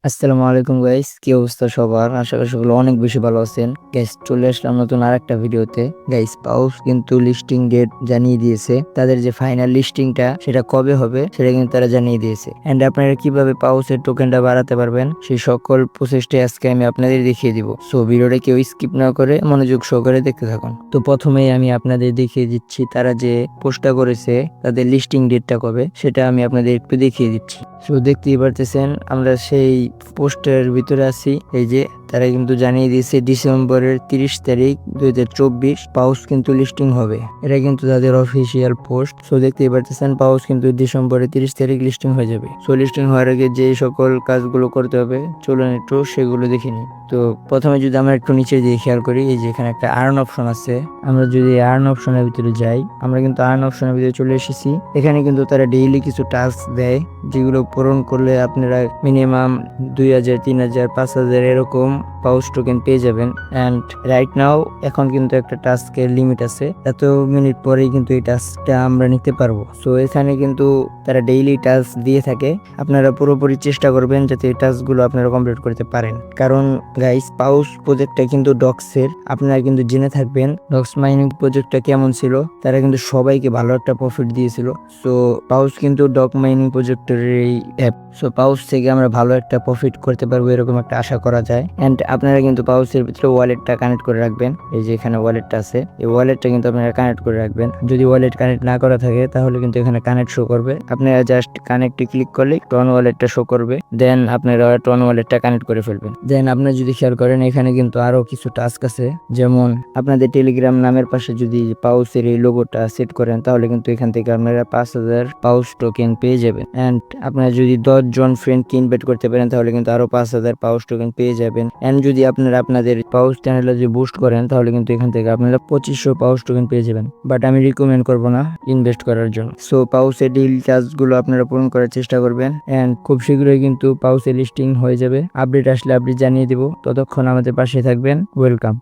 আসসালামু আলাইকুম গাইস, কি অবস্থা সবার? আশা করি সকলে অনেক বেশি ভালো আছেন। গাইস, চলে আসলাম নতুন আরেকটা ভিডিওতে। গাইস, পাউস কিন্তু লিস্টিং ডেট জানিয়ে দিয়েছে। তাদের যে ফাইনাল লিস্টিংটা সেটা কবে হবে সেটা কিন্তু তারা জানিয়ে দিয়েছে। এন্ড আপনারা কিভাবে পাউসের টোকেনটা বাড়াতে পারবেন সেই সকল প্রসেসটাই আজকে আমি আপনাদের দেখিয়ে দিব। সো ভিডিওটা কেউ স্কিপ না করে মনোযোগ সহকারে দেখতে থাকুন। তো প্রথমেই আমি আপনাদের দেখিয়ে দিচ্ছি তারা যে পোস্টটা করেছে তাদের লিস্টিং ডেটটা কবে সেটা আমি আপনাদের একটু দেখিয়ে দিচ্ছি। সো দেখতেই পারতেছেন আমরা সেই পোস্টের ভিতরে আছি। এই যে তারা কিন্তু জানিয়ে দিয়েছে ডিসেম্বরের 30 তারিখ 2024 পাউস কিন্তু লিস্টিং হবে। এটা কিন্তু তাদের অফিসিয়াল পোস্ট। সো দেখতেই পারতেছেন পাউস কিন্তু ডিসেম্বরের 30 তারিখ লিস্টিং হয়ে যাবে। সো লিস্টিং হওয়ার আগে যে সকল কাজগুলো করতে হবে চলুন একটু সেগুলো দেখে নিই। তো প্রথমে যদি আমরা একটু নিচে দিয়ে খেয়াল করি, এই যে এখানে একটা আর্ন অপশন আছে। আমরা যদি আর্ন অপশনের ভিতরে যাই, আমরা কিন্তু আর্ন অপশনের ভিতরে চলে এসেছি। এখানে কিন্তু তারা ডেইলি কিছু টাস্ক দেয় যেগুলো পূরণ করলে আপনারা মিনিমাম 2000, 3000, 5000 এরকম পাউস টোকেন পেয়ে যাবেন। অ্যান্ড রাইট নাও এখন কিন্তু একটা টাস্কের লিমিট আছে, এত মিনিট পরেই কিন্তু এই টাস্কটা আমরা নিতে পারবো। সো এখানে কিন্তু তারা ডেইলি টাস্ক দিয়ে থাকে। আপনারা পুরোপুরি চেষ্টা করবেন যাতে এই টাস্কগুলো আপনারা কমপ্লিট করতে পারেন, কারণ গাইস পাউস প্রজেক্টটা কিন্তু ডক্সের। আপনারা কিন্তু জেনে থাকবেন ডক্স মাইনিং প্রজেক্টটা কেমন ছিল। তারা কিন্তু সবাইকে ভালো একটা প্রফিট দিয়েছিল। সো পাউস কিন্তু ডগ মাইনিং প্রজেক্টের এই অ্যাপ। সো পাউস থেকে আমরা ভালো একটা প্রফিট করতে পারবো এরকম একটা আশা করা যায়। এন্ড আপনারা কিন্তু পাউসের ভিতরে ওয়ালেটটা কানেক্ট করে রাখবেন। এই যে এখানে ওয়ালেটটা আছে, এই ওয়ালেটটা কিন্তু আপনারা কানেক্ট করে রাখবেন। যদি ওয়ালেট কানেক্ট না করা থাকে তাহলে কিন্তু এখানে কানেক্ট শো করবে। আপনারা জাস্ট কানেক্টে ক্লিক করলে টন ওয়ালেটটা শো করবে। দেন আপনারা টন ওয়ালেটটা কানেক্ট করে ফেলবেন। দেন আপনারা যদি খেয়াল করেন এখানে কিন্তু আরো কিছু টাস্ক আছে, যেমন আপনাদের টেলিগ্রাম নামের পাশে যদি পাউসের এই লোগোটা সেট করেন তাহলে কিন্তু এখান থেকে আপনারা 5000 পাউস টোকেন পেয়ে যাবেন। এন্ড আপনারা যদি 10 জন ফ্রেন্ডকে ইনভাইট করতে পারেন তাহলে কিন্তু আরো 5000 পাউস টোকেন পেয়ে যাবেন। এন্ড যদি আপনারা আপনাদের পাউস চ্যানেলে যদি বুস্ট করেন তাহলে কিন্তু এখান থেকে আপনারা 2500 পাউস টোকেন পেয়ে যাবেন। বাট আমি রিকমেন্ড করব না ইনভেস্ট করার জন্য। সো পাউসের ডিল টাস্কগুলো আপনারা পূরণ করার চেষ্টা করবেন। এন্ড খুব শীঘ্রই কিন্তু পাউসের লিস্টিং হয়ে যাবে। আপডেট আসলে আপডেট জানিয়ে দিব। ততক্ষণ আমাদের পাশে থাকবেন। ওয়েলকাম।